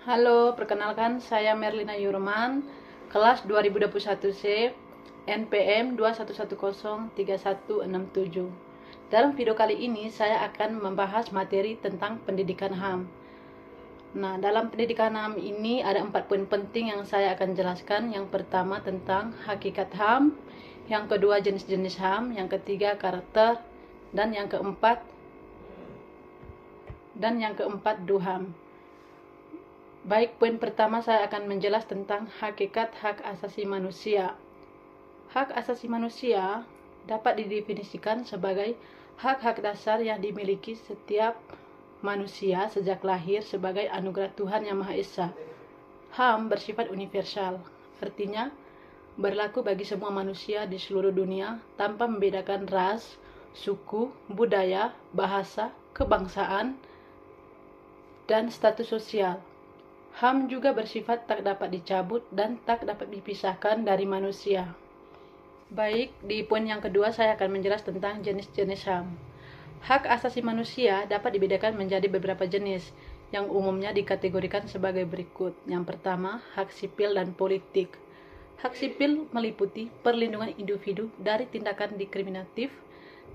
Halo, perkenalkan saya Merlina Yurman, kelas 2021C, NPM 21103167. Dalam video kali ini saya akan membahas materi tentang pendidikan HAM. Nah, dalam pendidikan HAM ini ada 4 poin penting yang saya akan jelaskan. Yang pertama tentang hakikat HAM, yang kedua jenis-jenis HAM, yang ketiga karakter, dan yang keempat DUHAM. Baik, poin pertama saya akan menjelaskan tentang hakikat hak asasi manusia. Hak asasi manusia dapat didefinisikan sebagai hak-hak dasar yang dimiliki setiap manusia sejak lahir sebagai anugerah Tuhan Yang Maha Esa. HAM bersifat universal, artinya berlaku bagi semua manusia di seluruh dunia tanpa membedakan ras, suku, budaya, bahasa, kebangsaan, dan status sosial. HAM juga bersifat tak dapat dicabut dan tak dapat dipisahkan dari manusia. Baik, di poin yang kedua saya akan menjelaskan tentang jenis-jenis HAM. Hak asasi manusia dapat dibedakan menjadi beberapa jenis, yang umumnya dikategorikan sebagai berikut. Yang pertama, hak sipil dan politik. Hak sipil meliputi perlindungan individu dari tindakan diskriminatif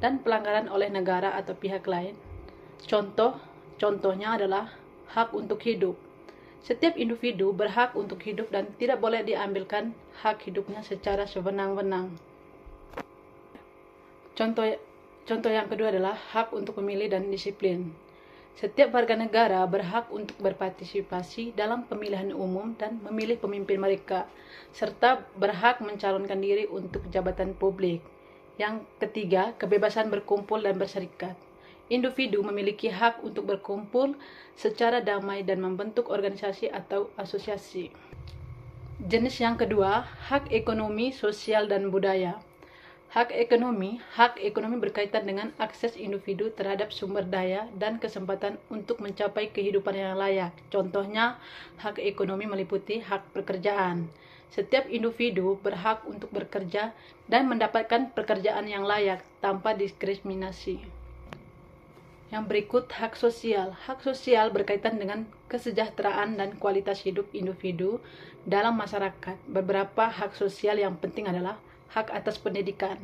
dan pelanggaran oleh negara atau pihak lain. Contohnya adalah hak untuk hidup. Setiap individu berhak untuk hidup dan tidak boleh diambilkan hak hidupnya secara sewenang-wenang. Contoh yang kedua adalah hak untuk memilih dan disiplin. Setiap warga negara berhak untuk berpartisipasi dalam pemilihan umum dan memilih pemimpin mereka, serta berhak mencalonkan diri untuk jabatan publik. Yang ketiga, kebebasan berkumpul dan berserikat. Individu memiliki hak untuk berkumpul secara damai dan membentuk organisasi atau asosiasi. Jenis yang kedua, hak ekonomi, sosial, dan budaya. Hak ekonomi berkaitan dengan akses individu terhadap sumber daya dan kesempatan untuk mencapai kehidupan yang layak. Contohnya, hak ekonomi meliputi hak pekerjaan. Setiap individu berhak untuk bekerja dan mendapatkan pekerjaan yang layak tanpa diskriminasi. Yang berikut, hak sosial. Hak sosial berkaitan dengan kesejahteraan dan kualitas hidup individu dalam masyarakat. Beberapa hak sosial yang penting adalah hak atas pendidikan.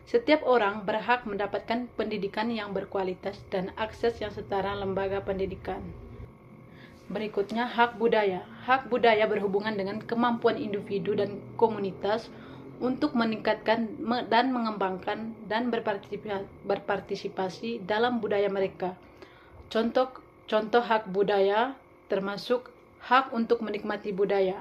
Setiap orang berhak mendapatkan pendidikan yang berkualitas dan akses yang setara lembaga pendidikan. Berikutnya, hak budaya. Hak budaya berhubungan dengan kemampuan individu dan komunitas untuk meningkatkan dan mengembangkan dan berpartisipasi dalam budaya mereka. Contoh hak budaya termasuk hak untuk menikmati budaya.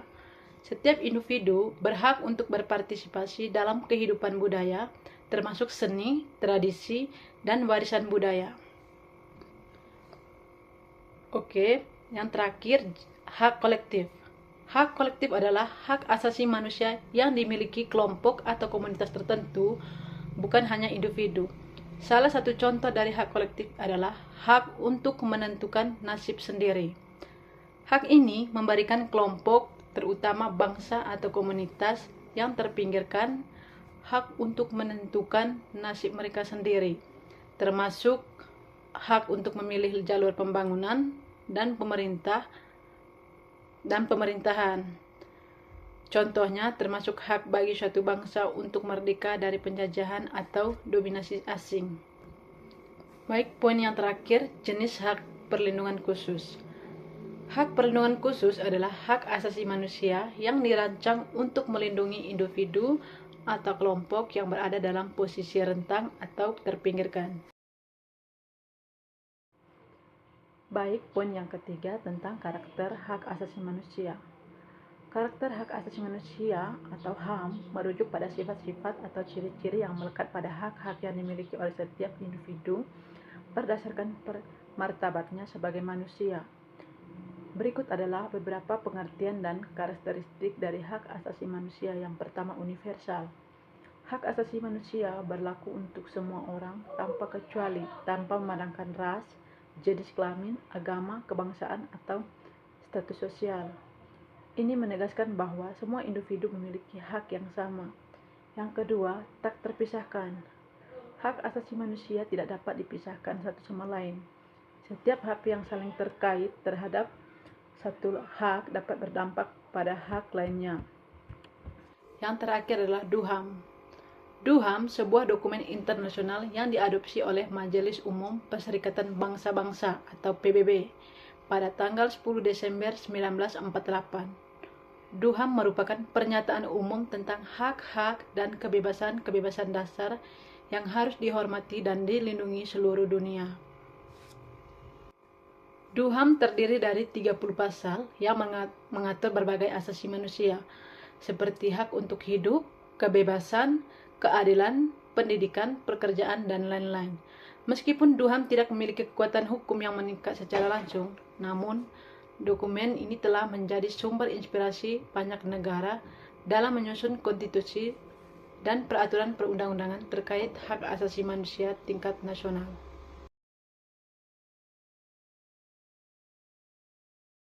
Setiap individu berhak untuk berpartisipasi dalam kehidupan budaya, termasuk seni, tradisi, dan warisan budaya. Oke, yang terakhir, hak kolektif. Hak kolektif adalah hak asasi manusia yang dimiliki kelompok atau komunitas tertentu, bukan hanya individu. Salah satu contoh dari hak kolektif adalah hak untuk menentukan nasib sendiri. Hak ini memberikan kelompok, terutama bangsa atau komunitas yang terpinggirkan, hak untuk menentukan nasib mereka sendiri, termasuk hak untuk memilih jalur pembangunan dan pemerintahan. Contohnya termasuk hak bagi suatu bangsa untuk merdeka dari penjajahan atau dominasi asing. Baik, poin yang terakhir, jenis hak perlindungan khusus. Hak perlindungan khusus adalah hak asasi manusia yang dirancang untuk melindungi individu atau kelompok yang berada dalam posisi rentang atau terpinggirkan. Baik, poin yang ketiga tentang karakter hak asasi manusia. Karakter hak asasi manusia atau HAM merujuk pada sifat-sifat atau ciri-ciri yang melekat pada hak-hak yang dimiliki oleh setiap individu berdasarkan martabatnya sebagai manusia. Berikut adalah beberapa pengertian dan karakteristik dari hak asasi manusia. Yang pertama, universal. Hak asasi manusia berlaku untuk semua orang tanpa kecuali, tanpa memandangkan ras, jenis kelamin, agama, kebangsaan, atau status sosial. Ini menegaskan bahwa semua individu memiliki hak yang sama. Yang kedua, tak terpisahkan. Hak asasi manusia tidak dapat dipisahkan satu sama lain. Setiap hak yang saling terkait terhadap satu hak dapat berdampak pada hak lainnya. Yang terakhir adalah DUHAM. DUHAM sebuah dokumen internasional yang diadopsi oleh Majelis Umum Perserikatan Bangsa-Bangsa atau PBB pada tanggal 10 Desember 1948. DUHAM merupakan pernyataan umum tentang hak-hak dan kebebasan-kebebasan dasar yang harus dihormati dan dilindungi seluruh dunia. DUHAM terdiri dari 30 pasal yang mengatur berbagai asasi manusia, seperti hak untuk hidup, kebebasan, keadilan, pendidikan, pekerjaan, dan lain-lain. Meskipun DUHAM tidak memiliki kekuatan hukum yang mengikat secara langsung, namun dokumen ini telah menjadi sumber inspirasi banyak negara dalam menyusun konstitusi dan peraturan perundang-undangan terkait hak asasi manusia tingkat nasional.